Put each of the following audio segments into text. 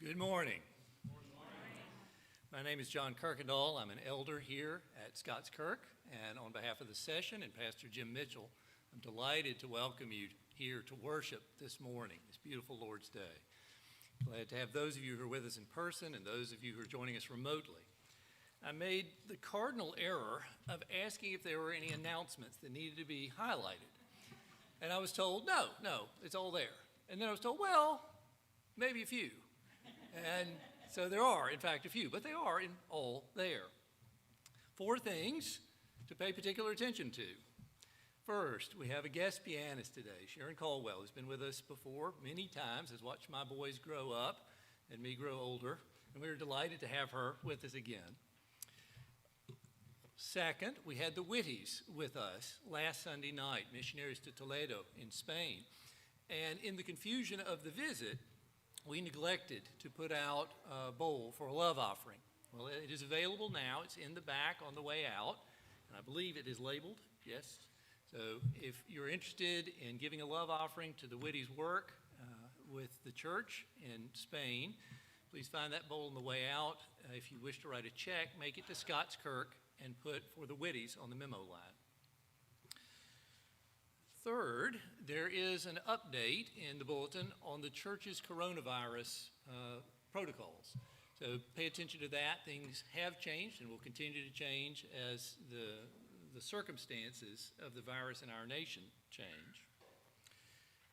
Good morning. My name is John Kirkendall. I'm an elder here at Scots Kirk, and on behalf of the session and Pastor Jim Mitchell, I'm delighted to welcome you here to worship this morning, this beautiful Lord's Day. Glad to have those of you who are with us in person and those of you who are joining us remotely. I made the cardinal error of asking if there were any announcements that needed to be highlighted. And I was told, no, it's all there. And then I was told, well, maybe a few. And so there are, in fact, a few, but they are all there. 4 things to pay particular attention to. First, we have a guest pianist today, Sharon Caldwell, who's been with us before many times, has watched my boys grow up and me grow older, and we are delighted to have her with us again. Second, we had the Whitties with us last Sunday night, missionaries to Toledo in Spain. And in the confusion of the visit, we neglected to put out a bowl for a love offering. Well, it is available now. It's in the back on the way out, and I believe it is labeled, yes. So if you're interested in giving a love offering to the Whitties' work with the church in Spain, please find that bowl on the way out. If you wish to write a check, make it to Scots Kirk and put for the Whitties on the memo line. Third, there is an update in the bulletin on the church's coronavirus protocols. So pay attention to that. Things have changed and will continue to change as the circumstances of the virus in our nation change.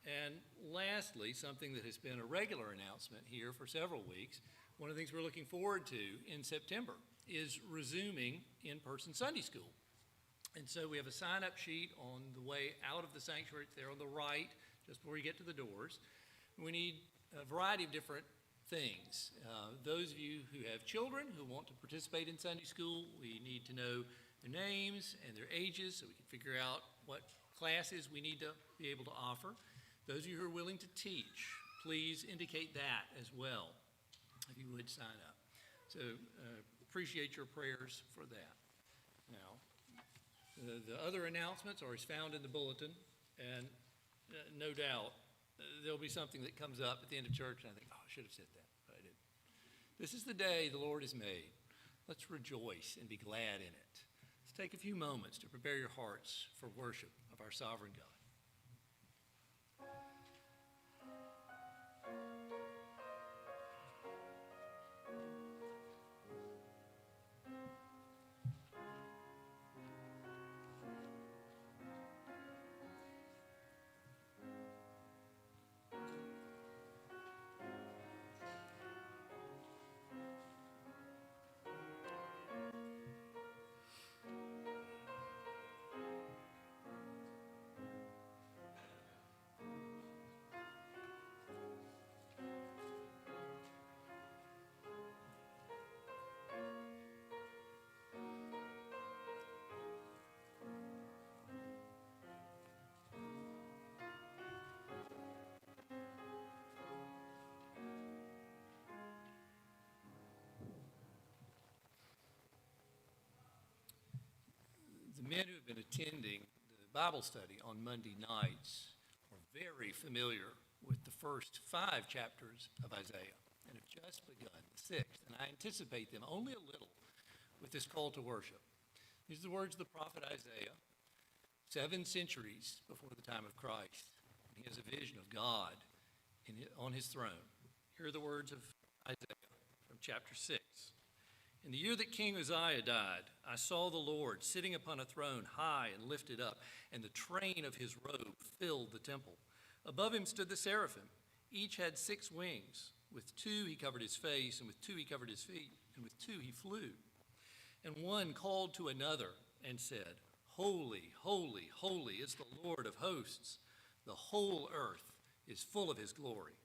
And lastly, something that has been a regular announcement here for several weeks, one of the things we're looking forward to in September is resuming in-person Sunday school. And so we have a sign-up sheet on the way out of the sanctuary. It's there on the right, just before you get to the doors. We need a variety of different things. Those of you who have children who want to participate in Sunday school, we need to know their names and their ages so we can figure out what classes we need to be able to offer. Those of you who are willing to teach, please indicate that as well, if you would sign up. So appreciate your prayers for that. Now, the other announcements are as found in the bulletin, and no doubt there'll be something that comes up at the end of church, and I think, I should have said that, but I didn't. This is the day the Lord has made. Let's rejoice and be glad in it. Let's take a few moments to prepare your hearts for worship of our sovereign God. The men who have been attending the Bible study on Monday nights are very familiar with the first 5 chapters of Isaiah and have just begun the 6th. And I anticipate them only a little with this call to worship. These are the words of the prophet Isaiah, 7 centuries before the time of Christ. And he has a vision of God on his throne. Here are the words of Isaiah from chapter 6. In the year that King Uzziah died, I saw the Lord sitting upon a throne high and lifted up, and the train of his robe filled the temple. Above him stood the seraphim. Each had 6 wings. With 2 he covered his face, and with 2 he covered his feet, and with 2 he flew. And one called to another and said, Holy, holy, holy is the Lord of hosts. The whole earth is full of his glory.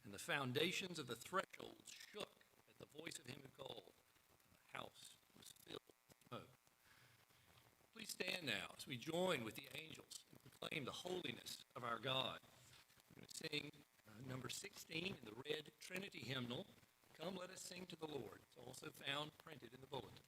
And the foundations of the thresholds shook at the voice of him who called. House was filled with smoke. Please stand now as we join with the angels and proclaim the holiness of our God. We're going to sing number 16 in the red Trinity hymnal, Come Let Us Sing to the Lord. It's also found printed in the bulletin.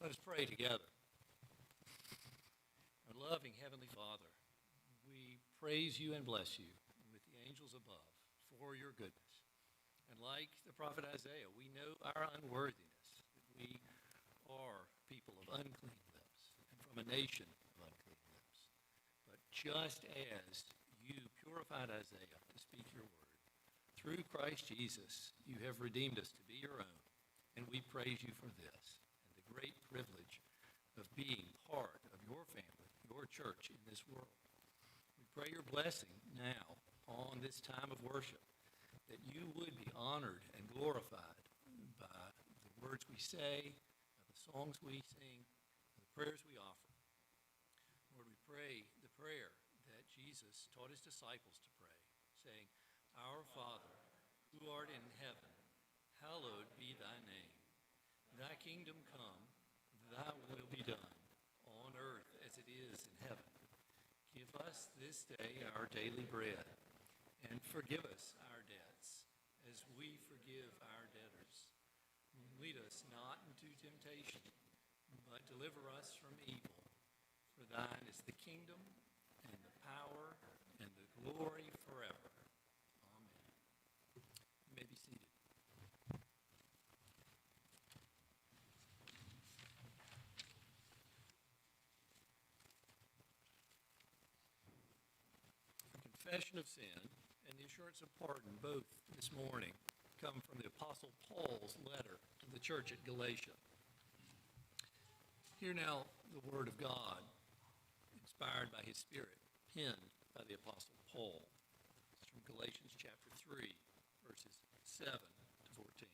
Let us pray together. Our loving Heavenly Father, we praise you and bless you with the angels above for your goodness. And like the prophet Isaiah, we know our unworthiness, that we are people of unclean lips and from a nation of unclean lips. But just as you purified Isaiah to speak your word, through Christ Jesus, you have redeemed us to be your own, and we praise you for this and the great privilege of being part of your family, your church in this world. We pray your blessing now on this time of worship, that you would be honored and glorified by the words we say, by the songs we sing, by the prayers we offer. Lord, we pray the prayer that Jesus taught his disciples to pray, saying, Our Father, who art in heaven, hallowed be thy name. Thy kingdom come, thy will be done, on earth as it is in heaven. Give us this day our daily bread, and forgive us our debts, as we forgive our debtors. Lead us not into temptation, but deliver us from evil. For thine is the kingdom, and the power, and the glory forever. Amen. You may be seated. Confession of sin and the assurance of pardon, both this morning, come from the Apostle Paul's letter to the church at Galatia. Hear now the word of God, inspired by his Spirit, penned by the Apostle Paul. It's from Galatians chapter 3, verses 7 to 14.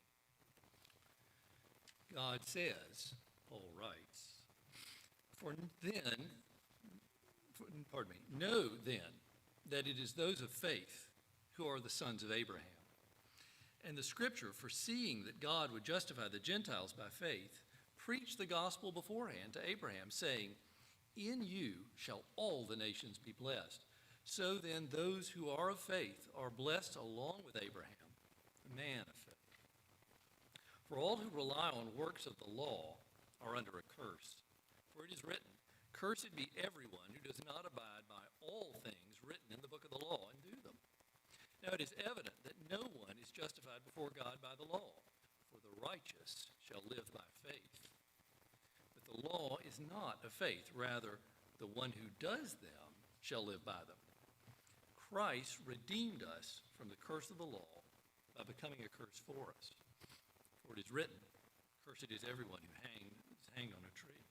God says, Paul writes, know then that it is those of faith who are the sons of Abraham. And the scripture, foreseeing that God would justify the Gentiles by faith, preached the gospel beforehand to Abraham, saying, In you shall all the nations be blessed. So then those who are of faith are blessed along with Abraham, the man of faith. For all who rely on works of the law are under a curse. For it is written, Cursed be everyone who does not abide by all things written in the book of the law and do them. Now it is evident that no one is justified before God by the law, for the righteous shall live by faith. But the law is not of faith, rather the one who does them shall live by them. Christ redeemed us from the curse of the law by becoming a curse for us. For it is written, Cursed is everyone who is hanged on a tree.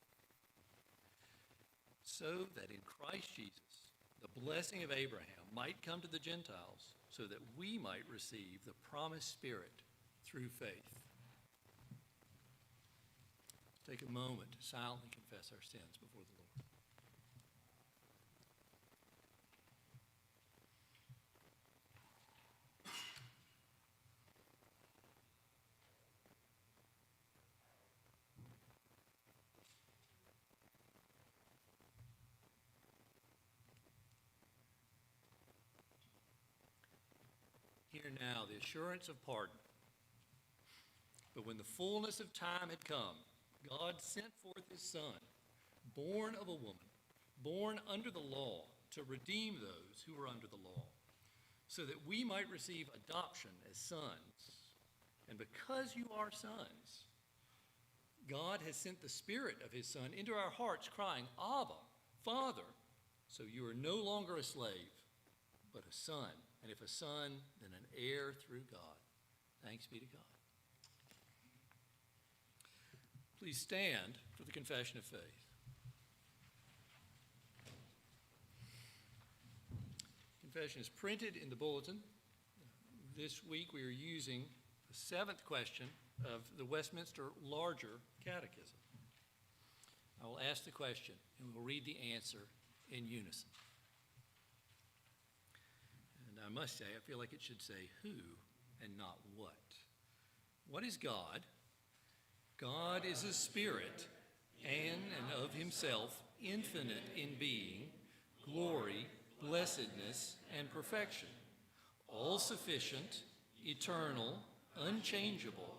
So that in Christ Jesus, the blessing of Abraham might come to the Gentiles, so that we might receive the promised Spirit through faith. Take a moment to silently confess our sins before the Lord. Hear now the assurance of pardon. But when the fullness of time had come, God sent forth his Son, born of a woman, born under the law, to redeem those who were under the law, so that we might receive adoption as sons. And because you are sons, God has sent the Spirit of his Son into our hearts, crying, Abba, Father. So you are no longer a slave, but a son. And if a son, then an heir through God. Thanks be to God. Please stand for the confession of faith. Confession is printed in the bulletin. This week we are using the seventh question of the Westminster Larger Catechism. I will ask the question and we'll read the answer in unison. And I must say, I feel like it should say who and not what. What is God? God is a spirit, and of himself infinite in being, glory, blessedness, and perfection, all-sufficient, eternal, unchangeable,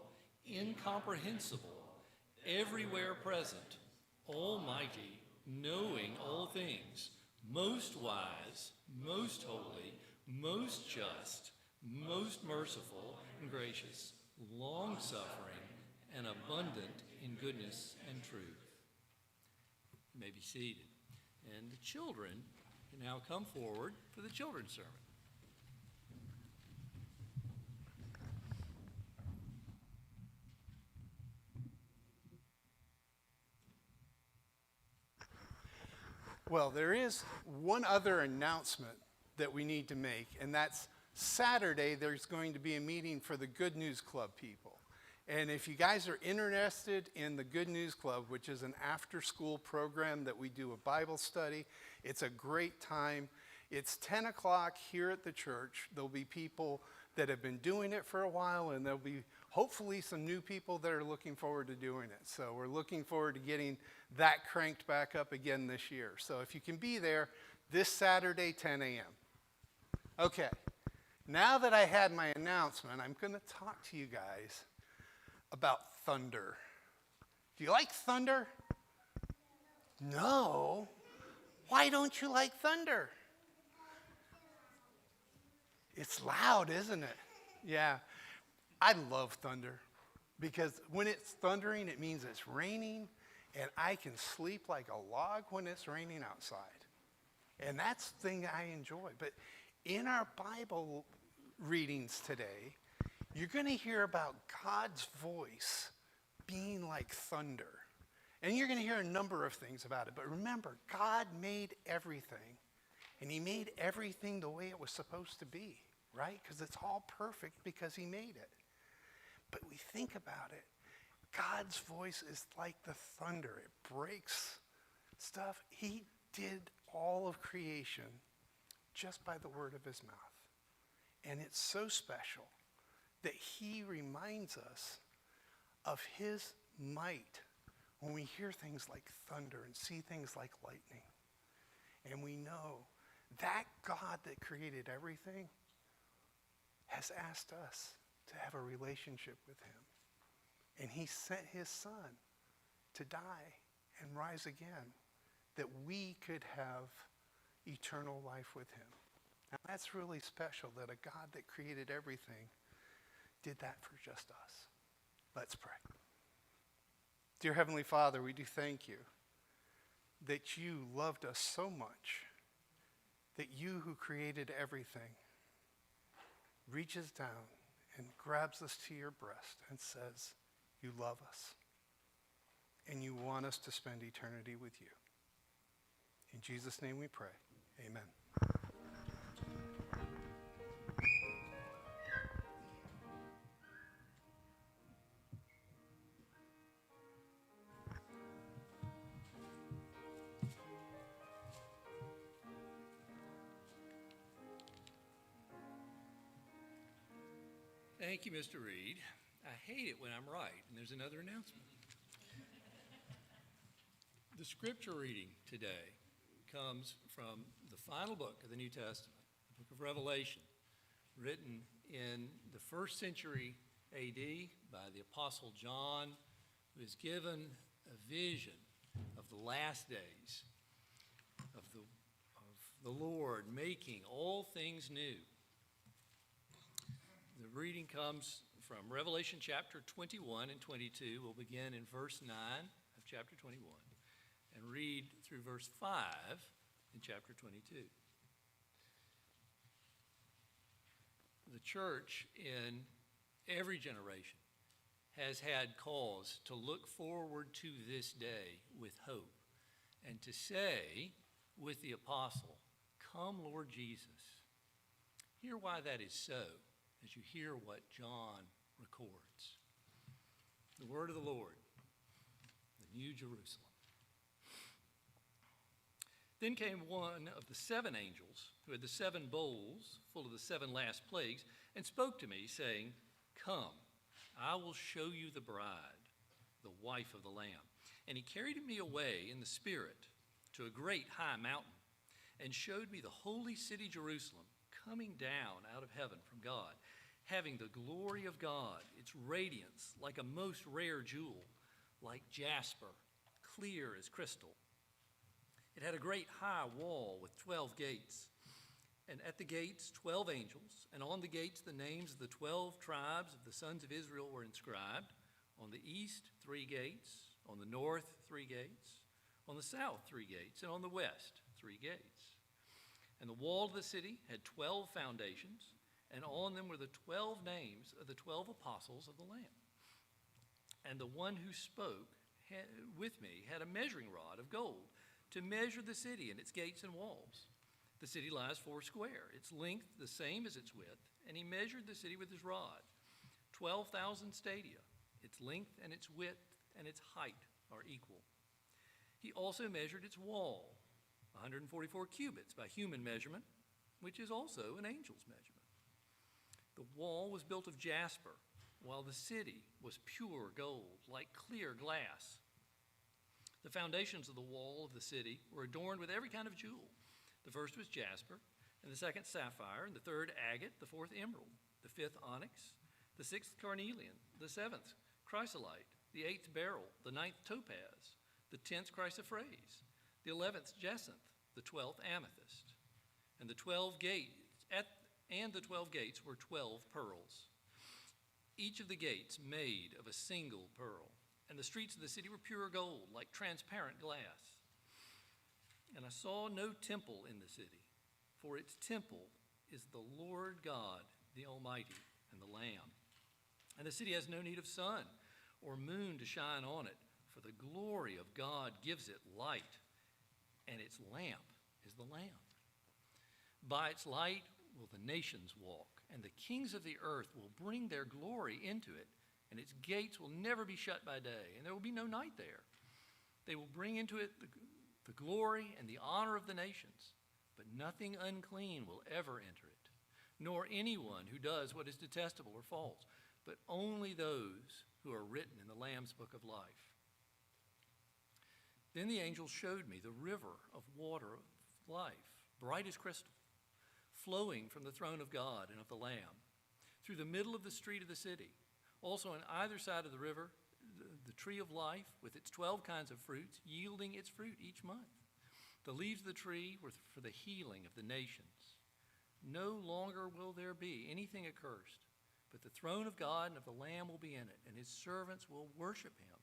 incomprehensible, everywhere present, almighty, knowing all things, most wise, most holy, most just, most merciful and gracious, long-suffering, and abundant in goodness and truth. You may be seated. And the children can now come forward for the children's sermon. Well, there is one other announcement that we need to make, and that's Saturday there's going to be a meeting for the Good News Club people. And if you guys are interested in the Good News Club, which is an after-school program that we do a Bible study, it's a great time. It's 10 o'clock here at the church. There'll be people that have been doing it for a while, and there'll be hopefully some new people that are looking forward to doing it. So we're looking forward to getting that cranked back up again this year. So if you can be there, this Saturday, 10 a.m. Okay, now that I had my announcement, I'm going to talk to you guys about thunder. Do you like thunder? No. Why don't you like thunder? It's loud, isn't it? Yeah. I love thunder because when it's thundering, it means it's raining, and I can sleep like a log when it's raining outside. And that's the thing I enjoy. But in our Bible readings today, you're going to hear about God's voice being like thunder. And you're going to hear a number of things about it. But remember, God made everything. And he made everything the way it was supposed to be, right? Because it's all perfect because he made it. But we think about it. God's voice is like the thunder. It breaks stuff. He did all of creation just by the word of his mouth. And it's so special that he reminds us of his might when we hear things like thunder and see things like lightning. And we know that God that created everything has asked us to have a relationship with him. And he sent his son to die and rise again that we could have eternal life with him. Now that's really special that a God that created everything did that for just us. Let's pray. Dear Heavenly Father, we do thank you that you loved us so much that you who created everything reaches down and grabs us to your breast and says, you love us and you want us to spend eternity with you. In Jesus' name we pray. Amen. Thank you, Mr. Reed. I hate it when I'm right, and there's another announcement. The scripture reading today comes from the final book of the New Testament, the book of Revelation, written in the 1st century A.D. by the Apostle John, who is given a vision of the last days, of the Lord making all things new. The reading comes from Revelation chapter 21 and 22. We'll begin in verse 9 of chapter 21 and read through verse 5 in chapter 22. The church in every generation has had cause to look forward to this day with hope and to say with the apostle, "Come, Lord Jesus." Hear why that is so as you hear what John records. The word of the Lord, the New Jerusalem. Then came one of the 7 angels who had the 7 bowls full of the 7 last plagues and spoke to me, saying, "Come, I will show you the bride, the wife of the Lamb." And he carried me away in the Spirit to a great high mountain and showed me the holy city Jerusalem coming down out of heaven from God, having the glory of God, its radiance like a most rare jewel, like jasper, clear as crystal. It had a great high wall with 12 gates, and at the gates 12 angels, and on the gates the names of the 12 tribes of the sons of Israel were inscribed. On the east 3 gates, on the north 3 gates, on the south 3 gates, and on the west 3 gates. And the wall of the city had 12 foundations, and on them were the 12 names of the 12 apostles of the Lamb. And the one who spoke with me had a measuring rod of gold to measure the city and its gates and walls. The city lies 4 square, its length the same as its width, and he measured the city with his rod. 12,000 stadia, its length and its width and its height are equal. He also measured its wall, 144 cubits by human measurement, which is also an angel's measurement. The wall was built of jasper, while the city was pure gold, like clear glass. The foundations of the wall of the city were adorned with every kind of jewel. The first was jasper, and the second sapphire, and the third agate, the fourth emerald, the fifth onyx, the sixth carnelian, the seventh chrysolite, the eighth beryl, the ninth topaz, the 10th chrysoprase, the 11th jacinth, the 12th amethyst. And the 12 gates were 12 pearls. Each of the gates made of a single pearl. And the streets of the city were pure gold, like transparent glass. And I saw no temple in the city, for its temple is the Lord God, the Almighty, and the Lamb. And the city has no need of sun or moon to shine on it, for the glory of God gives it light, and its lamp is the Lamb. By its light will the nations walk, and the kings of the earth will bring their glory into it, and its gates will never be shut by day, and there will be no night there. They will bring into it the glory and the honor of the nations, but nothing unclean will ever enter it, nor anyone who does what is detestable or false, but only those who are written in the Lamb's book of life. Then the angel showed me the river of water of life, bright as crystal, flowing from the throne of God and of the Lamb, through the middle of the street of the city. Also on either side of the river, the tree of life with its 12 kinds of fruits, yielding its fruit each month. The leaves of the tree were for the healing of the nations. No longer will there be anything accursed, but the throne of God and of the Lamb will be in it, and his servants will worship him.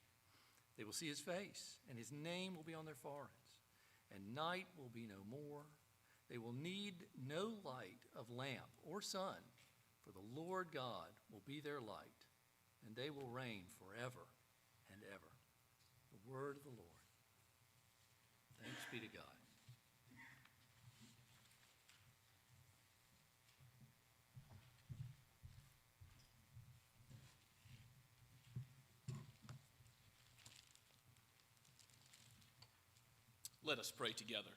They will see his face, and his name will be on their foreheads, and night will be no more. They will need no light of lamp or sun, for the Lord God will be their light, and they will reign forever and ever. The word of the Lord. Thanks be to God. Let us pray together.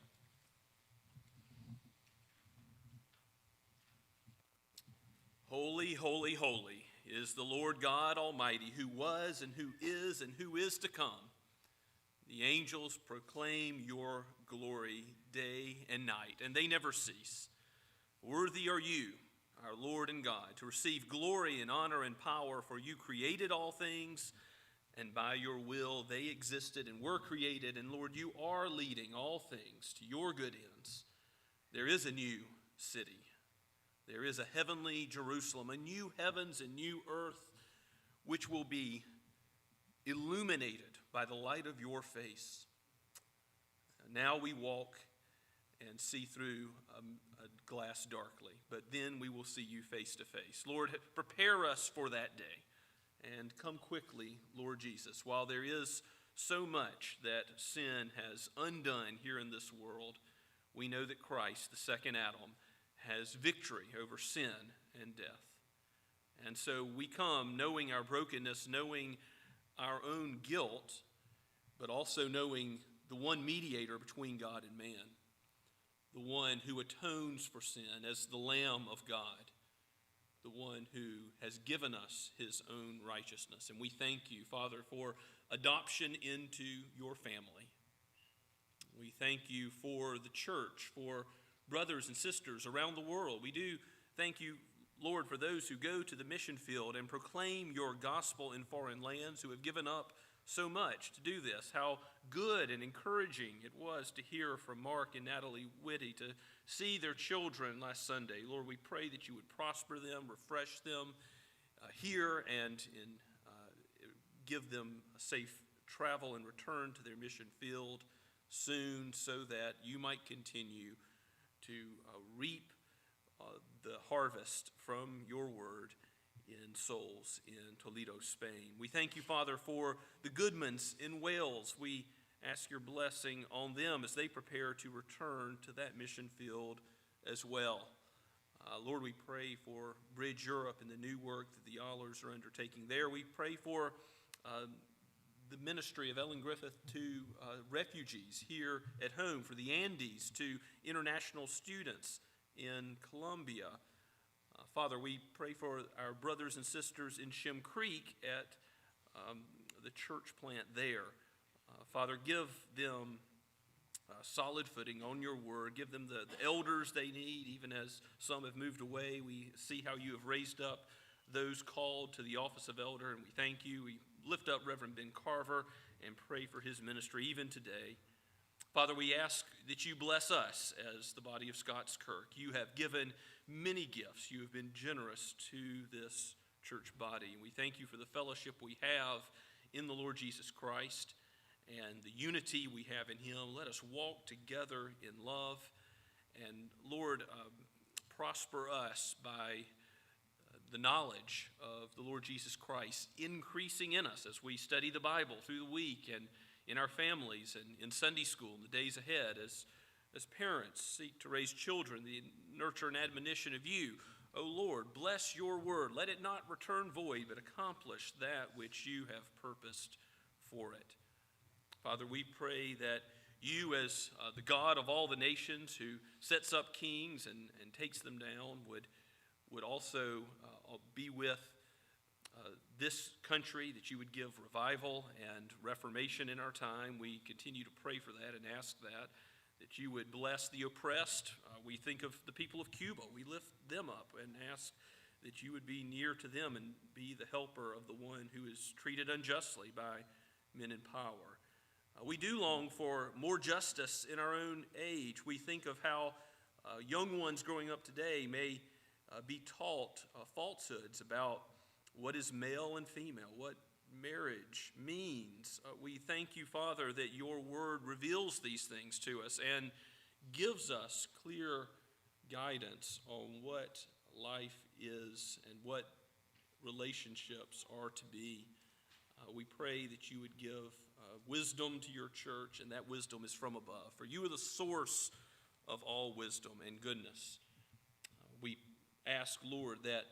Holy, holy, holy is the Lord God Almighty, who was and who is to come. The angels proclaim your glory day and night, and they never cease. Worthy are you, our Lord and God, to receive glory and honor and power, for you created all things, and by your will they existed and were created. And Lord, you are leading all things to your good ends. There is a new city. There is a heavenly Jerusalem, a new heavens and new earth, which will be illuminated by the light of your face. Now we walk and see through a glass darkly, but then we will see you face to face. Lord, prepare us for that day. And come quickly, Lord Jesus. While there is so much that sin has undone here in this world, we know that Christ, the second Adam, has victory over sin and death. And so we come knowing our brokenness, knowing our own guilt, but also knowing the one mediator between God and man, the one who atones for sin as the Lamb of God, the one who has given us his own righteousness. And we thank you, Father, for adoption into your family. We thank you for the church, for brothers and sisters around the world. We do thank you, Lord, for those who go to the mission field and proclaim your gospel in foreign lands, who have given up so much to do this, how good and encouraging it was to hear from Mark and Natalie Whitty, to see their children last Sunday. Lord, we pray that you would prosper them, refresh them here, and give them a safe travel and return to their mission field soon, so that you might continue to reap the harvest from your word in souls in Toledo, Spain. We thank you, Father, for the Goodmans in Wales. We ask your blessing on them as they prepare to return to that mission field as well. Lord, we pray for Bridge Europe and the new work that the Allers are undertaking there. We pray for the ministry of Ellen Griffith to refugees here at home, for the Andes, to international students in Colombia. Father, we pray for our brothers and sisters in Shem Creek at the church plant there. Father, give them solid footing on your word. Give them the elders they need, even as some have moved away. We see how you have raised up those called to the office of elder, and we thank you. We lift up Reverend Ben Carver and pray for his ministry even today. Father, we ask that you bless us as the body of Scots Kirk. You have given many gifts. You have been generous to this church body. And we thank you for the fellowship we have in the Lord Jesus Christ and the unity we have in him. Let us walk together in love. And Lord, prosper us by the knowledge of the Lord Jesus Christ increasing in us as we study the Bible through the week and in our families and in Sunday school in the days ahead, as parents seek to raise children, the nurture and admonition of you. O Lord, bless your word. Let it not return void, but accomplish that which you have purposed for it. Father, we pray that you, as the God of all the nations who sets up kings and takes them down, would also be with this country, that you would give revival and reformation in our time. We continue to pray for that and ask that you would bless the oppressed. We think of the people of Cuba. We lift them up and ask that you would be near to them and be the helper of the one who is treated unjustly by men in power. We do long for more justice in our own age. We think of how young ones growing up today may be taught falsehoods about what is male and female, what marriage means. We thank you, Father, that your word reveals these things to us and gives us clear guidance on what life is and what relationships are to be. We pray that you would give wisdom to your church, and that wisdom is from above. For you are the source of all wisdom and goodness. We ask, Lord, that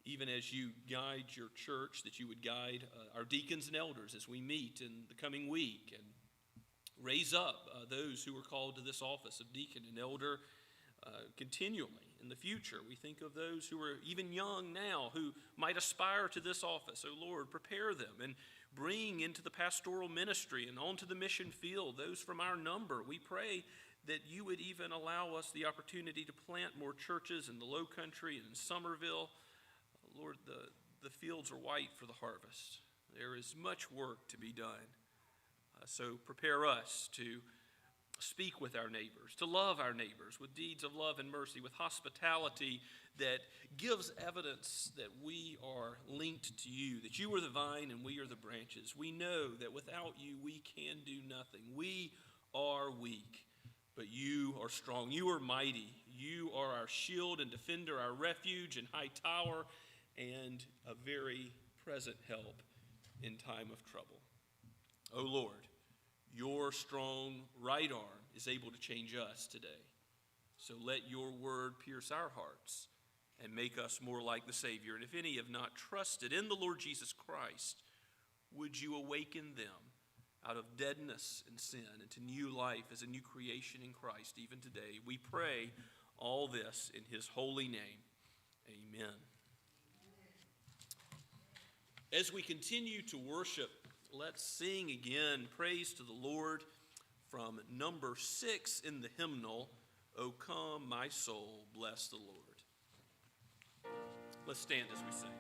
even as you guide your church, that you would guide our deacons and elders as we meet in the coming week, and raise up those who are called to this office of deacon and elder continually in the future. We think of those who are even young now who might aspire to this office. Oh Lord, prepare them and bring into the pastoral ministry and onto the mission field those from our number. We pray that you would even allow us the opportunity to plant more churches in the Low Country and in Summerville. Lord, the fields are white for the harvest. There is much work to be done. So prepare us to speak with our neighbors, to love our neighbors with deeds of love and mercy, with hospitality that gives evidence that we are linked to you, that you are the vine and we are the branches. We know that without you we can do nothing. We are weak, but you are strong. You are mighty. You are our shield and defender, our refuge and high tower, and a very present help in time of trouble. O Lord, your strong right arm is able to change us today. So let your word pierce our hearts and make us more like the Savior. And if any have not trusted in the Lord Jesus Christ, would you awaken them out of deadness and sin into new life as a new creation in Christ even today? We pray all this in his holy name. Amen. As we continue to worship, let's sing again praise to the Lord from number 6 in the hymnal, O come my soul, bless the Lord. Let's stand as we sing.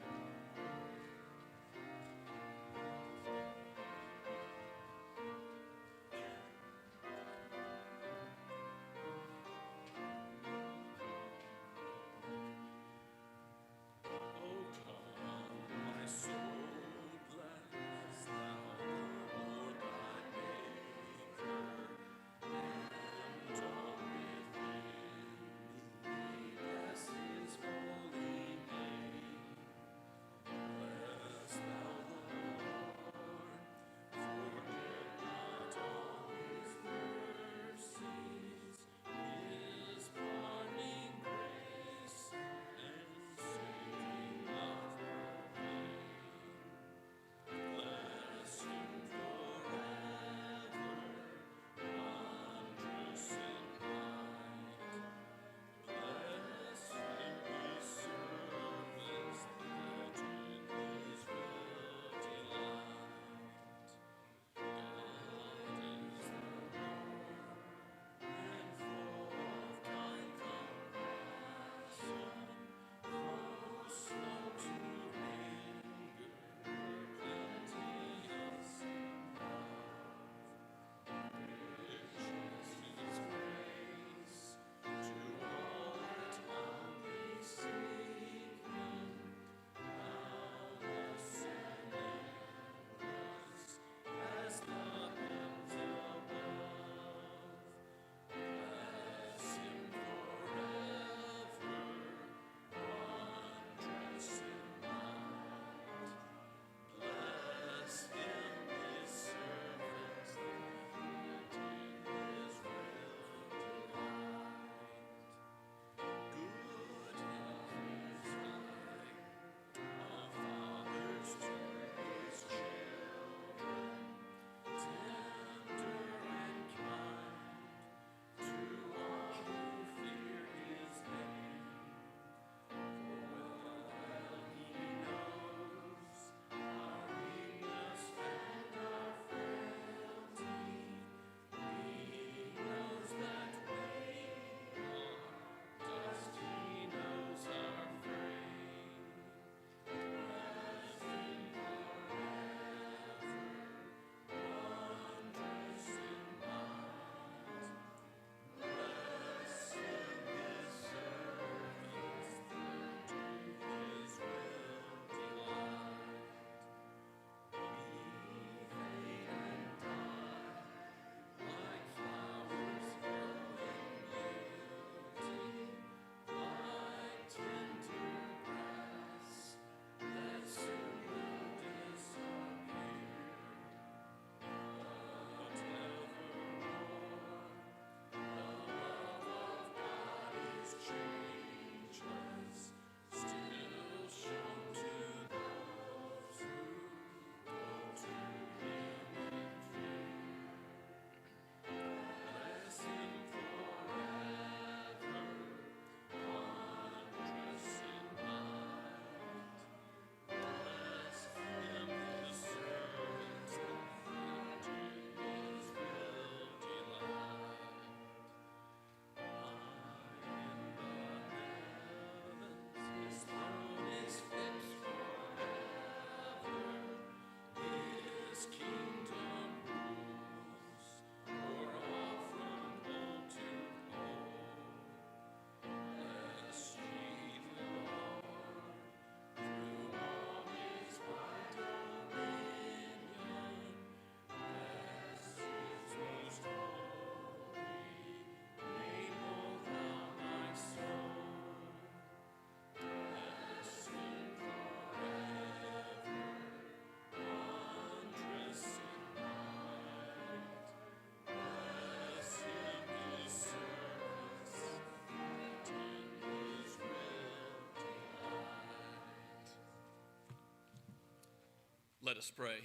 Let us pray.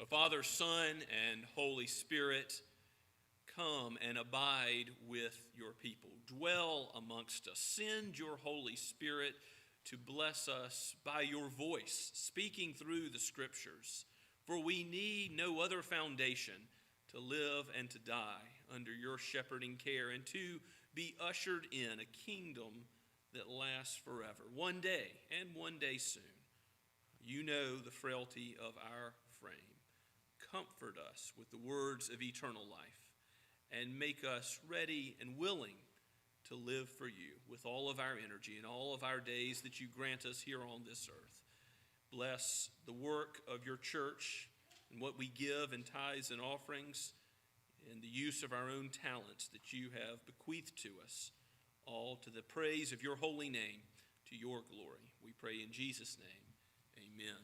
O Father, Son, and Holy Spirit, come and abide with your people. Dwell amongst us. Send your Holy Spirit to bless us by your voice, speaking through the Scriptures. For we need no other foundation to live and to die under your shepherding care and to be ushered in a kingdom that lasts forever, one day and one day soon. You know the frailty of our frame. Comfort us with the words of eternal life and make us ready and willing to live for you with all of our energy and all of our days that you grant us here on this earth. Bless the work of your church and what we give in tithes and offerings and the use of our own talents that you have bequeathed to us, all to the praise of your holy name, to your glory. We pray in Jesus' name. Amen.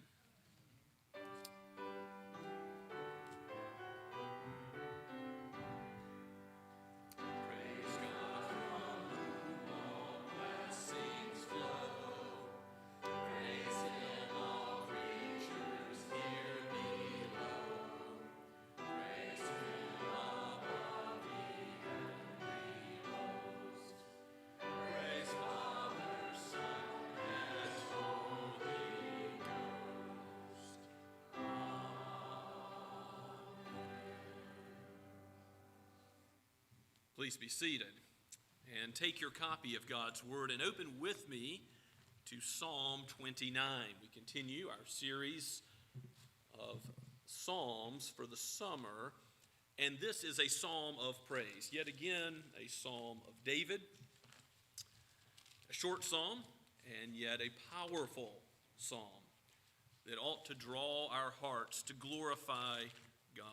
Please be seated and take your copy of God's Word and open with me to Psalm 29. We continue our series of Psalms for the summer, and this is a psalm of praise. Yet again, a psalm of David, a short psalm, and yet a powerful psalm that ought to draw our hearts to glorify God.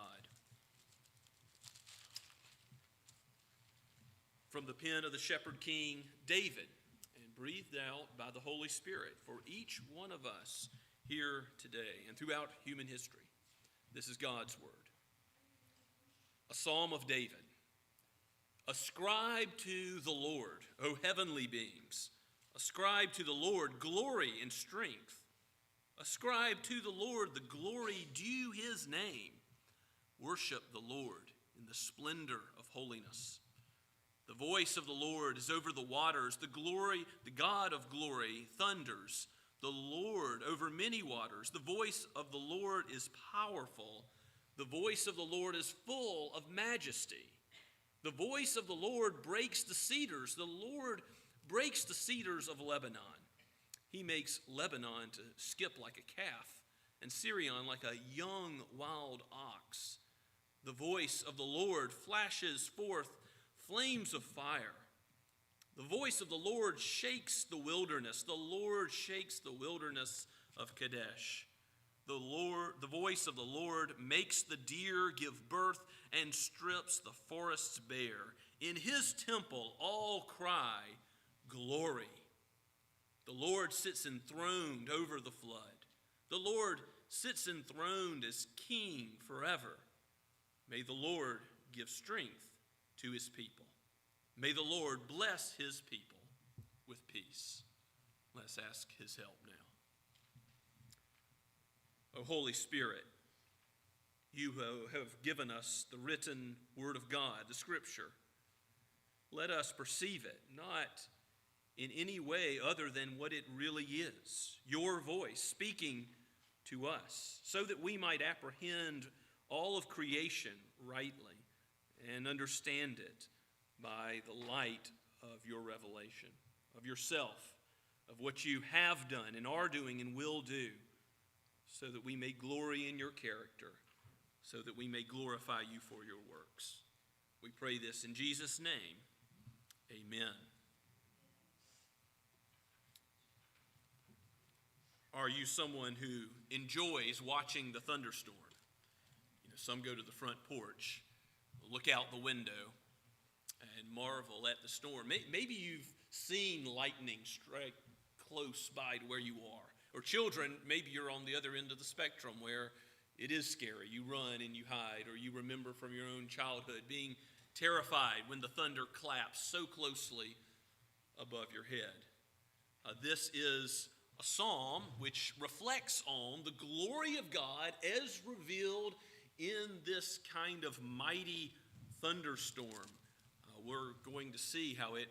From the pen of the shepherd king David, and breathed out by the Holy Spirit for each one of us here today and throughout human history. This is God's word. A psalm of David. Ascribe to the Lord, O heavenly beings. Ascribe to the Lord glory and strength. Ascribe to the Lord the glory due his name. Worship the Lord in the splendor of holiness. The voice of the Lord is over the waters. The God of glory thunders. The Lord over many waters. The voice of the Lord is powerful. The voice of the Lord is full of majesty. The voice of the Lord breaks the cedars. The Lord breaks the cedars of Lebanon. He makes Lebanon to skip like a calf and Syrian like a young wild ox. The voice of the Lord flashes forth flames of fire. The voice of the Lord shakes the wilderness. The Lord shakes the wilderness of Kadesh. The voice of the Lord makes the deer give birth and strips the forests bare. In his temple all cry, glory. The Lord sits enthroned over the flood. The Lord sits enthroned as king forever. May the Lord give strength to his people. May the Lord bless his people with peace. Let's ask his help now. O Holy Spirit, you have given us the written word of God, the Scripture. Let us perceive it, not in any way other than what it really is, your voice speaking to us, so that we might apprehend all of creation rightly and understand it by the light of your revelation, of yourself, of what you have done and are doing and will do, so that we may glory in your character, so that we may glorify you for your works. We pray this in Jesus' name. Amen. Are you someone who enjoys watching the thunderstorm? You know, some go to the front porch, look out the window, and marvel at the storm. Maybe you've seen lightning strike close by to where you are. Or children, maybe you're on the other end of the spectrum where it is scary. You run and you hide, or you remember from your own childhood being terrified when the thunder claps so closely above your head. This is a psalm which reflects on the glory of God as revealed in this kind of mighty thunderstorm. We're going to see how it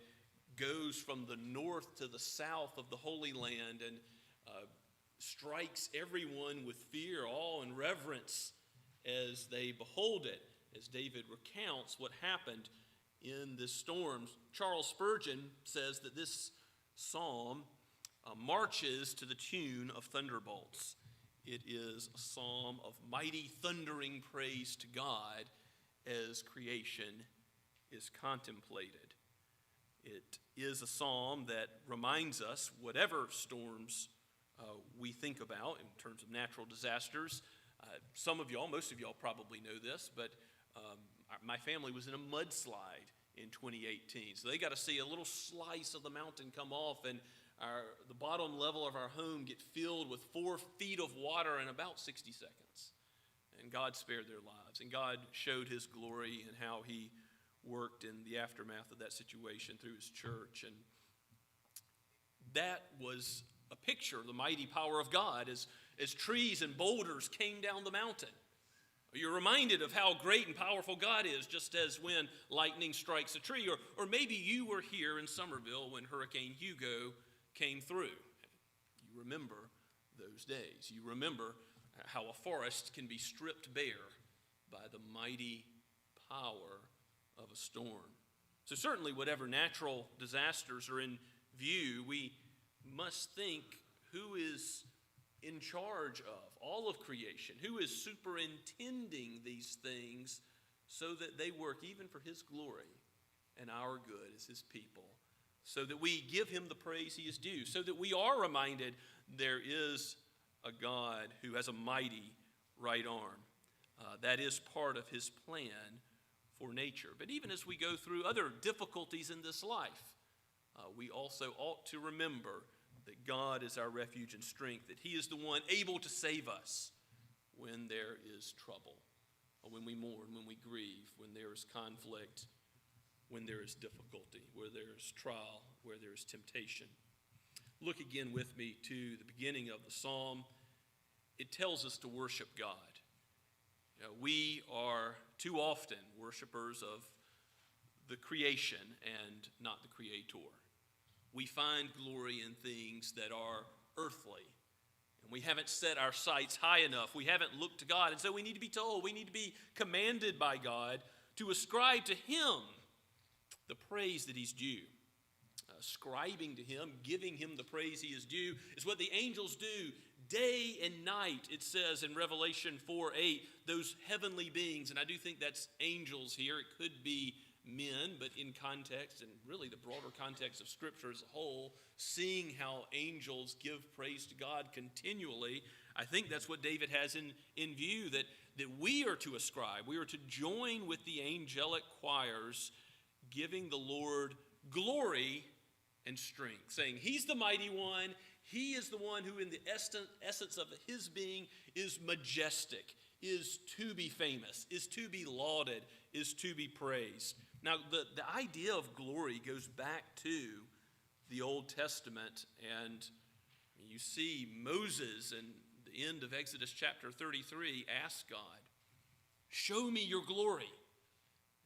goes from the north to the south of the Holy Land and strikes everyone with fear, awe, and reverence as they behold it, as David recounts what happened in this storm. Charles Spurgeon says that this psalm marches to the tune of thunderbolts. It is a psalm of mighty thundering praise to God as creation is contemplated. It is a psalm that reminds us, whatever storms we think about in terms of natural disasters. Some of y'all, most of y'all probably know this, but my family was in a mudslide in 2018. So they got to see a little slice of the mountain come off, and the bottom level of our home get filled with 4 feet of water in about 60 seconds. And God spared their lives, and God showed his glory and how he worked in the aftermath of that situation through his church. And that was a picture of the mighty power of God as trees and boulders came down the mountain. You're reminded of how great and powerful God is, just as when lightning strikes a tree. Or maybe you were here in Summerville when Hurricane Hugo came through. You remember those days. You remember how a forest can be stripped bare by the mighty power of a storm. So certainly whatever natural disasters are in view, we must think, who is in charge of all of creation? Who is superintending these things so that they work even for his glory and our good as his people, so that we give him the praise he is due, so that we are reminded there is a God who has a mighty right arm. That is part of his plan for nature. But even as we go through other difficulties in this life, we also ought to remember that God is our refuge and strength, that he is the one able to save us when there is trouble, or when we mourn, when we grieve, when there is conflict, when there is difficulty, where there is trial, where there is temptation. Look again with me to the beginning of the psalm. It tells us to worship God. You know, we are too often worshipers of the creation and not the Creator. We find glory in things that are earthly, and we haven't set our sights high enough. We haven't looked to God, and so we need to be told, we need to be commanded by God to ascribe to him the praise that he's due. Ascribing to him, giving him the praise he is due, is what the angels do day and night. It says in Revelation 4:8, those heavenly beings, and I do think that's angels here. It could be men, but in context, and really the broader context of Scripture as a whole, seeing how angels give praise to God continually, I think that's what David has in view, that we are to ascribe. We are to join with the angelic choirs, giving the Lord glory and strength, saying he's the mighty one. He is the one who in the essence of his being is majestic, is to be famous, is to be lauded, is to be praised. Now, the idea of glory goes back to the Old Testament, and you see Moses in the end of Exodus chapter 33 ask God, show me your glory.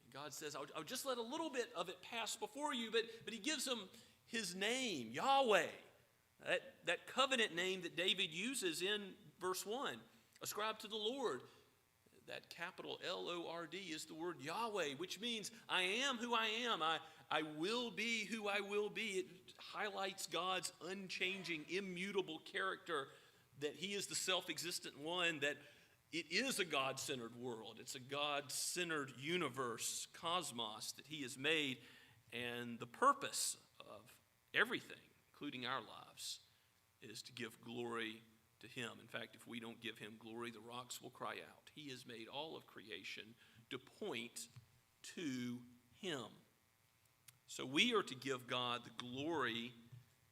And God says, I'll just let a little bit of it pass before you, but he gives him his name, Yahweh, that covenant name that David uses in verse 1, ascribe to the Lord. That capital L-O-R-D is the word Yahweh, which means I am who I am. I will be who I will be. It highlights God's unchanging, immutable character that he is the self-existent one, that it is a God-centered world. It's a God-centered universe, cosmos, that he has made. And the purpose of everything, including our lives, is to give glory to him. In fact, if we don't give him glory, the rocks will cry out. He has made all of creation to point to him. So we are to give God the glory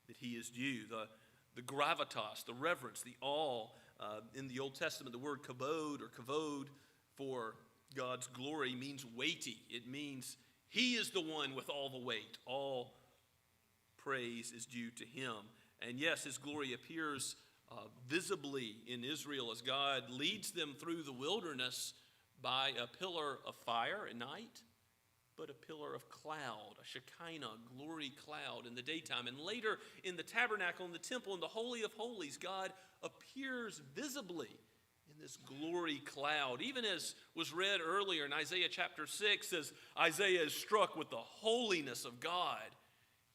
that he is due, the gravitas, the reverence, the awe. In the Old Testament, the word kavod or kavod for God's glory means weighty. It means he is the one with all the weight. All praise is due to him. And yes, his glory appears visibly in Israel as God leads them through the wilderness by a pillar of fire at night, but a pillar of cloud, a Shekinah glory cloud in the daytime. And later in the tabernacle, in the temple, in the Holy of Holies, God appears visibly in this glory cloud. Even as was read earlier in Isaiah chapter 6, as Isaiah is struck with the holiness of God,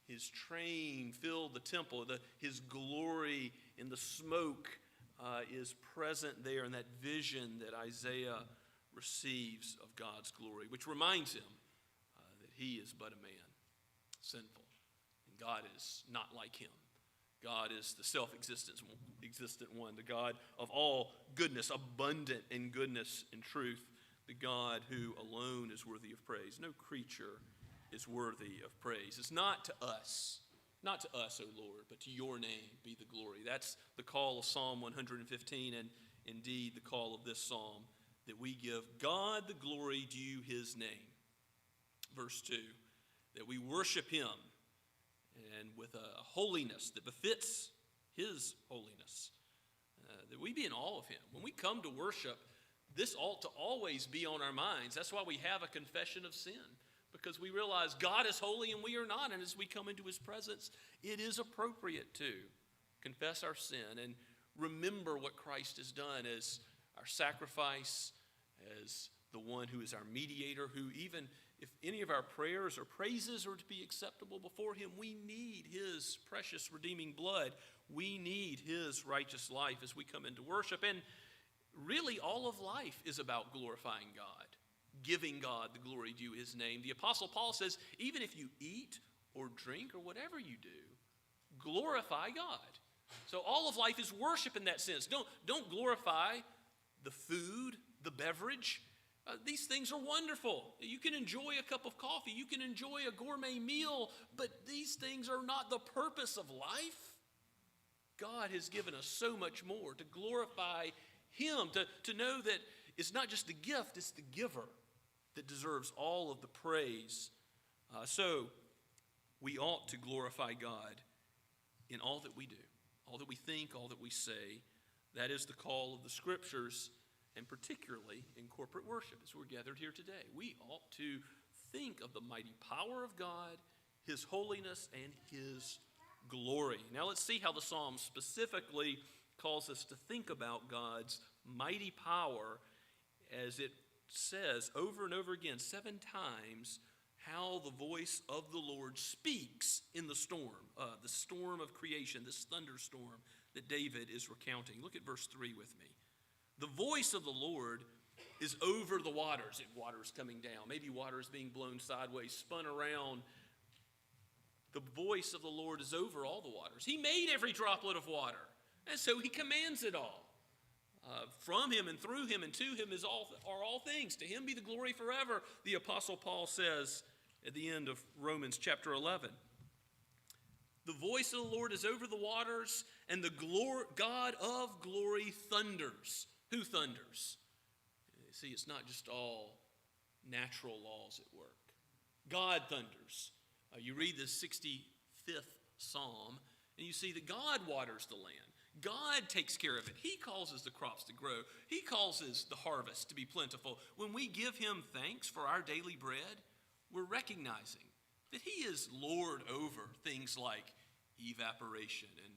his train filled the temple. His glory in the smoke is present there in that vision that Isaiah receives of God's glory, which reminds him that he is but a man, sinful, and God is not like him. God is the self-existent one, the God of all goodness, abundant in goodness and truth, the God who alone is worthy of praise. No creature is worthy of praise. It's not to us, O Lord, but to your name be the glory. That's the call of Psalm 115, and indeed the call of this psalm, that we give God the glory due his name. Verse 2, that we worship him and with a holiness that befits his holiness, that we be in awe of him. When we come to worship, this ought to always be on our minds. That's why we have a confession of sin, because we realize God is holy and we are not. And as we come into his presence, it is appropriate to confess our sin and remember what Christ has done as our sacrifice, as the one who is our mediator, who even if any of our prayers or praises are to be acceptable before him, we need his precious redeeming blood. We need his righteous life as we come into worship. And really all of life is about glorifying God, giving God the glory due his name. The Apostle Paul says, even if you eat or drink or whatever you do, glorify God. So all of life is worship in that sense. Don't glorify the food, the beverage. These things are wonderful. You can enjoy a cup of coffee. You can enjoy a gourmet meal, but these things are not the purpose of life. God has given us so much more to glorify him, to know that it's not just the gift, it's the giver that deserves all of the praise. So we ought to glorify God in all that we do, all that we think, all that we say. That is the call of the Scriptures, and particularly in corporate worship as we're gathered here today. We ought to think of the mighty power of God, his holiness, and his glory. Now let's see how the Psalm specifically calls us to think about God's mighty power, as it says over and over again 7 times how the voice of the Lord speaks in the storm of creation, this thunderstorm that David is recounting. Look at verse 3 with me. The voice of the Lord is over the waters. Water's coming down. Maybe water is being blown sideways, spun around. The voice of the Lord is over all the waters. He made every droplet of water, and so he commands it all. From him and through him and to him are all things. To him be the glory forever, the Apostle Paul says at the end of Romans chapter 11. The voice of the Lord is over the waters, and the God of glory thunders. Who thunders? See, it's not just all natural laws at work. God thunders. You read the 65th Psalm, and you see that God waters the land. God takes care of it. He causes the crops to grow. He causes the harvest to be plentiful. When we give him thanks for our daily bread, we're recognizing that he is Lord over things like evaporation and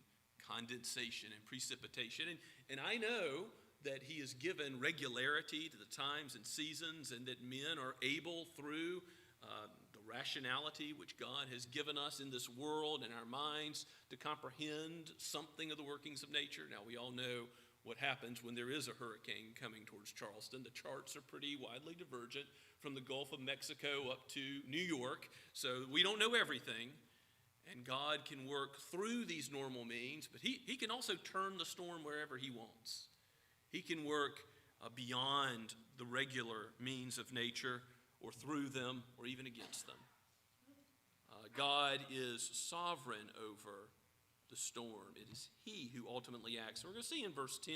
condensation and precipitation. And I know that he has given regularity to the times and seasons, and that men are able through the rationality which God has given us in this world and our minds to comprehend something of the workings of nature. Now, we all know what happens when there is a hurricane coming towards Charleston. The charts are pretty widely divergent from the Gulf of Mexico up to New York, so we don't know everything. And God can work through these normal means, but he can also turn the storm wherever he wants. He can work beyond the regular means of nature, or through them, or even against them. God is sovereign over the storm. It is he who ultimately acts. We're going to see in verse 10,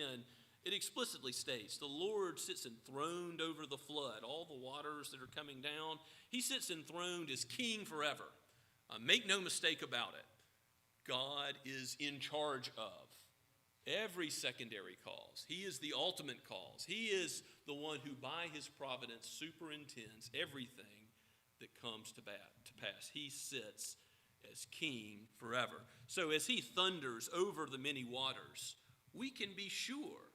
it explicitly states, the Lord sits enthroned over the flood, all the waters that are coming down. He sits enthroned as king forever. Make no mistake about it. God is in charge of every secondary cause. He is the ultimate cause. He is the one who, by his providence, superintends everything that comes to pass. He sits as king forever. So as he thunders over the many waters, we can be sure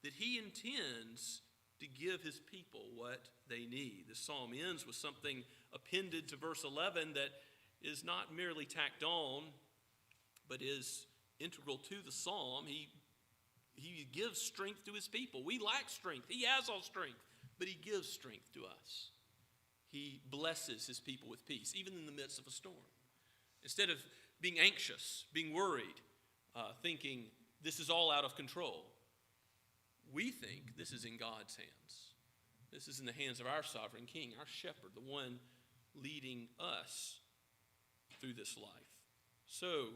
that he intends to give his people what they need. The psalm ends with something appended to verse 11 that is not merely tacked on, but is integral to the psalm. He gives strength to his people. We lack strength. He has all strength, but he gives strength to us. He blesses his people with peace, even in the midst of a storm. Instead of being anxious, being worried, thinking this is all out of control, we think this is in God's hands. This is in the hands of our sovereign king, our shepherd, the one leading us through this life. So,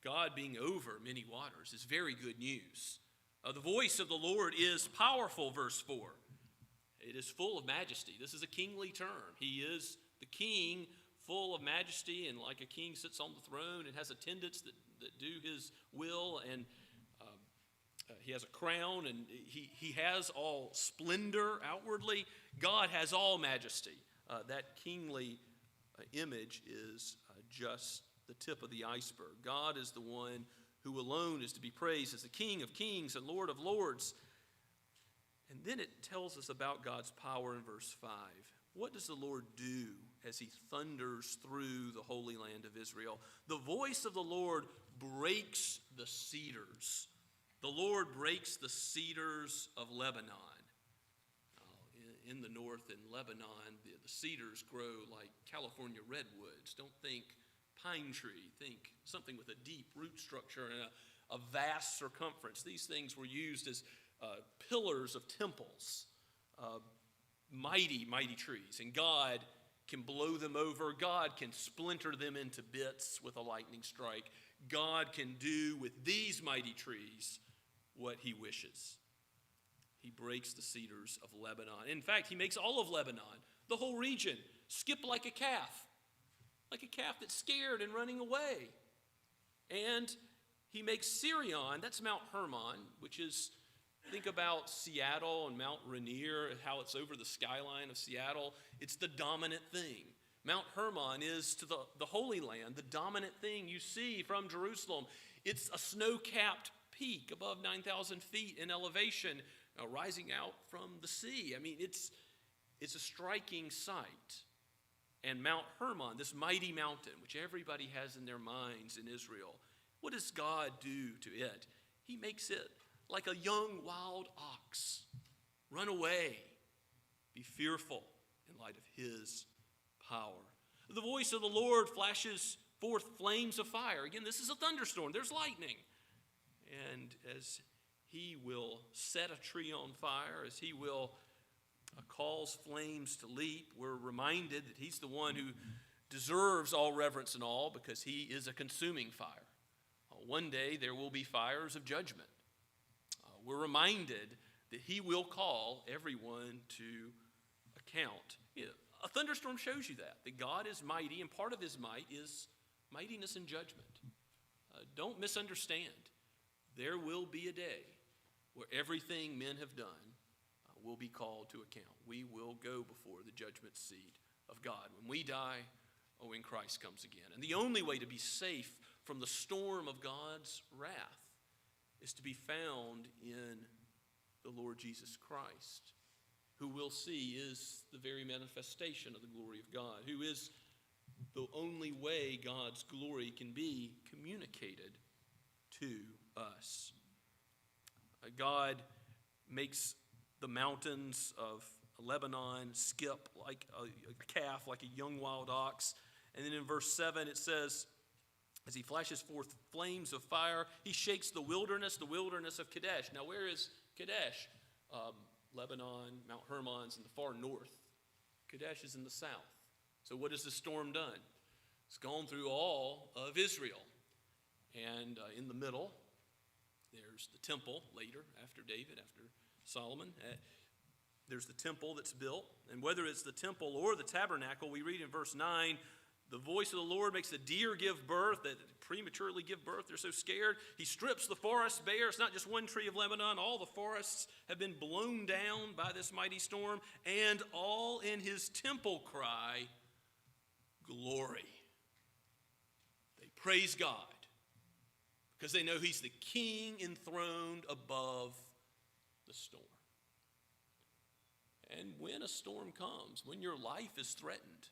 God being over many waters is very good news. The voice of the Lord is powerful, verse 4. It is full of majesty. This is a kingly term. He is the king, full of majesty, and like a king sits on the throne and has attendants that do his will, and he has a crown, and he has all splendor outwardly. God has all majesty. That kingly image is just the tip of the iceberg. God is the one who alone is to be praised as the King of kings and Lord of lords. And then it tells us about God's power in verse 5. What does the Lord do as he thunders through the holy land of Israel? The voice of the Lord breaks the cedars. The Lord breaks the cedars of Lebanon. In the north, in Lebanon, the cedars grow like California redwoods. Don't think pine tree. Think something with a deep root structure and a vast circumference. These things were used as pillars of temples. Mighty, mighty trees. And God can blow them over. God can splinter them into bits with a lightning strike. God can do with these mighty trees what he wishes. He breaks the cedars of Lebanon. In fact, he makes all of Lebanon, the whole region, skip like a calf that's scared and running away. And he makes Sirion, that's Mount Hermon, which is, think about Seattle and Mount Rainier, how it's over the skyline of Seattle. It's the dominant thing. Mount Hermon is to the Holy Land, the dominant thing you see from Jerusalem. It's a snow-capped peak above 9,000 feet in elevation, rising out from the sea. I mean, it's a striking sight. And Mount Hermon, this mighty mountain, which everybody has in their minds in Israel, what does God do to it? He makes it like a young wild ox. Run away. Be fearful in light of his power. The voice of the Lord flashes forth flames of fire. Again, this is a thunderstorm. There's lightning. And as he will set a tree on fire, as he will cause flames to leap, we're reminded that he's the one who deserves all reverence and all because he is a consuming fire. One day there will be fires of judgment. We're reminded that he will call everyone to account. A thunderstorm shows you that God is mighty, and part of his might is mightiness and judgment. Don't misunderstand. There will be a day where everything men have done will be called to account. We will go before the judgment seat of God when we die or when Christ comes again. And the only way to be safe from the storm of God's wrath is to be found in the Lord Jesus Christ, who we'll see is the very manifestation of the glory of God, who is the only way God's glory can be communicated to us. God makes the mountains of Lebanon skip like a calf, like a young wild ox. And then in verse 7 it says, as he flashes forth flames of fire, he shakes the wilderness of Kadesh. Now where is Kadesh? Lebanon, Mount Hermon's in the far north. Kadesh is in the south. So what has the storm done? It's gone through all of Israel. And in the middle, there's the temple later, after David, after Solomon. There's the temple that's built. And whether it's the temple or the tabernacle, we read in verse 9, the voice of the Lord makes a deer give birth, that prematurely give birth. They're so scared. He strips the forest bare. It's not just one tree of Lebanon. All the forests have been blown down by this mighty storm. And all in his temple cry, glory. They praise God because they know he's the king enthroned above the storm. And when a storm comes, when your life is threatened,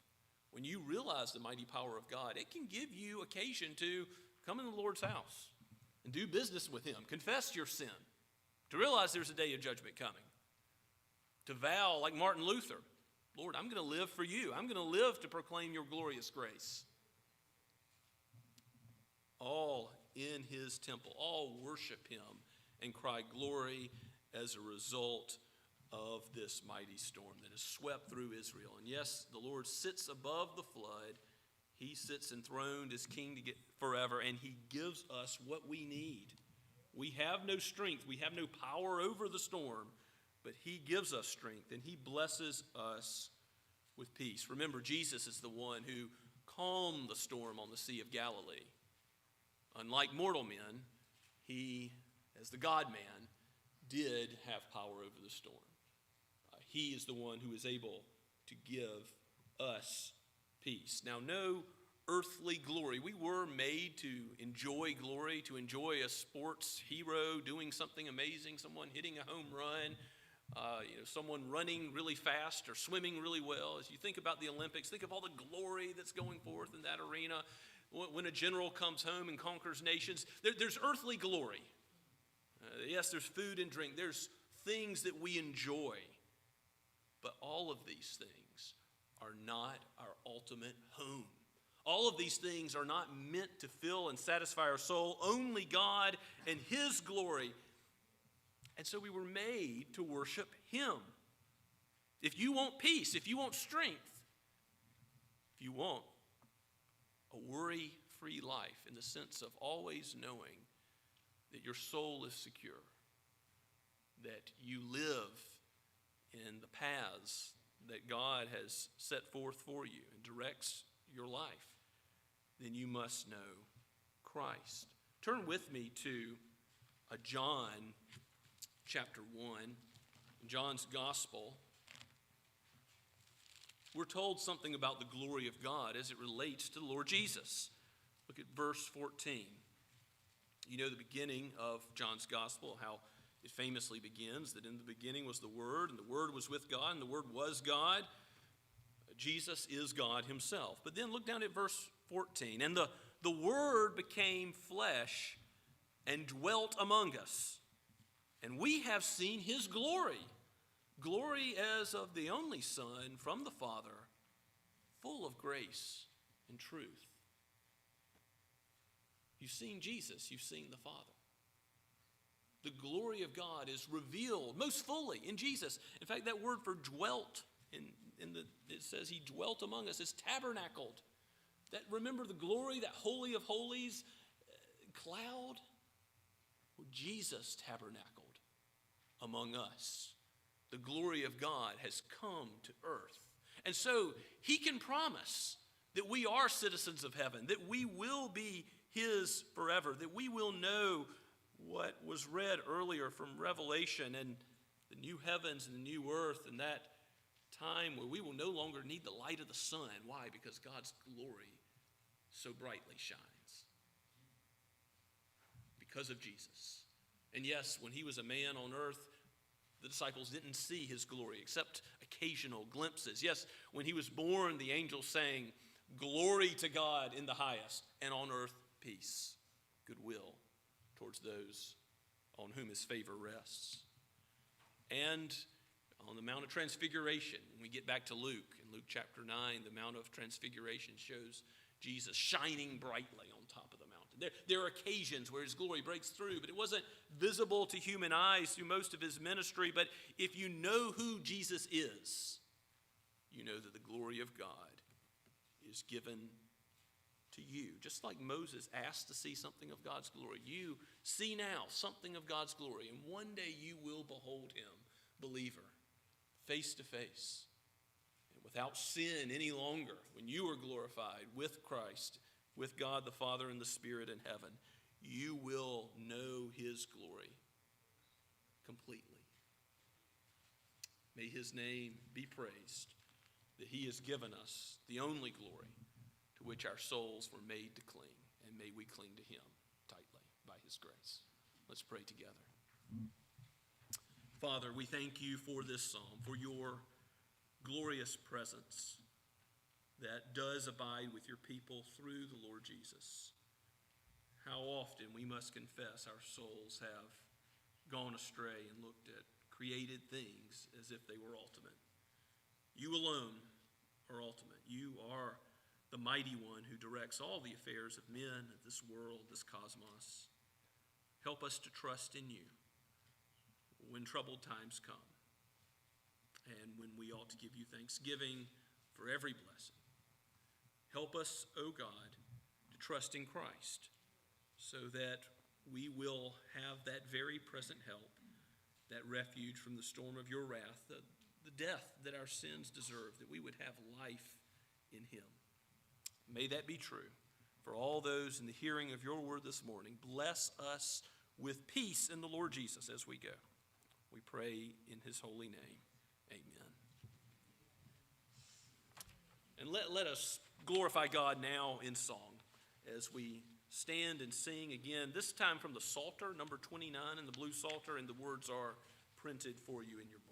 when you realize the mighty power of God, it can give you occasion to come in the Lord's house and do business with him, confess your sin, to realize there's a day of judgment coming, to vow like Martin Luther, Lord, I'm going to live for you. I'm going to live to proclaim your glorious grace. All in his temple, all worship him and cry glory as a result of this mighty storm that has swept through Israel. And yes, the Lord sits above the flood. He sits enthroned as king to get forever, and he gives us what we need. We have no strength. We have no power over the storm, but he gives us strength, and he blesses us with peace. Remember, Jesus is the one who calmed the storm on the Sea of Galilee. Unlike mortal men, he, as the God-man, did have power over the storm. He is the one who is able to give us peace. Now, no earthly glory. We were made to enjoy glory, to enjoy a sports hero doing something amazing, someone hitting a home run, someone running really fast or swimming really well. As you think about the Olympics, think of all the glory that's going forth in that arena. When a general comes home and conquers nations, there's earthly glory. Yes, there's food and drink. There's things that we enjoy. But all of these things are not our ultimate home. All of these things are not meant to fill and satisfy our soul. Only God and his glory. And so we were made to worship him. If you want peace, if you want strength, if you want a worry-free life in the sense of always knowing that your soul is secure, that you live in the paths that God has set forth for you and directs your life, then you must know Christ. Turn with me to John chapter 1, John's gospel. We're told something about the glory of God as it relates to the Lord Jesus. Look at verse 14. You know the beginning of John's gospel, how it famously begins that in the beginning was the Word, and the Word was with God, and the Word was God. Jesus is God himself. But then look down at verse 14. And the Word became flesh and dwelt among us. And we have seen his glory, glory as of the only Son from the Father, full of grace and truth. You've seen Jesus, you've seen the Father. The glory of God is revealed most fully in Jesus. In fact, that word for dwelt, it says he dwelt among us, is tabernacled. That, remember the glory, that holy of holies cloud? Well, Jesus tabernacled among us. The glory of God has come to earth. And so he can promise that we are citizens of heaven, that we will be his forever, that we will know what was read earlier from Revelation and the new heavens and the new earth, and that time where we will no longer need the light of the sun. Why? Because God's glory so brightly shines. Because of Jesus. And yes, when he was a man on earth, the disciples didn't see his glory except occasional glimpses. Yes, when he was born, the angels sang, Glory to God in the highest, and on earth peace, goodwill towards those on whom his favor rests. And on the Mount of Transfiguration, when we get back to Luke, in Luke chapter 9, the Mount of Transfiguration shows Jesus shining brightly on top of the mountain. There are occasions where his glory breaks through, but it wasn't visible to human eyes through most of his ministry. But if you know who Jesus is, you know that the glory of God is given to you. Just like Moses asked to see something of God's glory, you see now something of God's glory, and one day you will behold him, believer, face to face, and without sin any longer. When you are glorified with Christ, with God the Father and the Spirit in heaven, you will know his glory completely. May his name be praised, that he has given us the only glory to which our souls were made to cling, and may we cling to him tightly by his grace. Let's pray together. Father, we thank you for this psalm, for your glorious presence that does abide with your people through the Lord Jesus. How often we must confess our souls have gone astray and looked at created things as if they were ultimate. You alone are ultimate. You are the mighty one who directs all the affairs of men, of this world, this cosmos. Help us to trust in you when troubled times come, and when we ought to give you thanksgiving for every blessing. Help us, O God, to trust in Christ, so that we will have that very present help, that refuge from the storm of your wrath, the death that our sins deserve, that we would have life in him. May that be true for all those in the hearing of your word this morning. Bless us with peace in the Lord Jesus as we go. We pray in his holy name. Amen. And let us glorify God now in song as we stand and sing again, this time from the Psalter, number 29 in the blue Psalter, and the words are printed for you in your bulletin.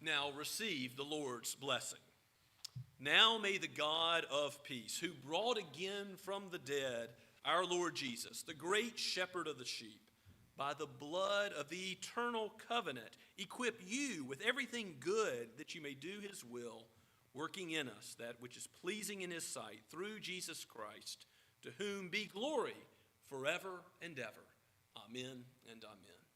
Now receive the Lord's blessing. Now may the God of peace, who brought again from the dead our Lord Jesus, the great shepherd of the sheep, by the blood of the eternal covenant, equip you with everything good that you may do his will, working in us that which is pleasing in his sight, through Jesus Christ, to whom be glory forever and ever. Amen and amen.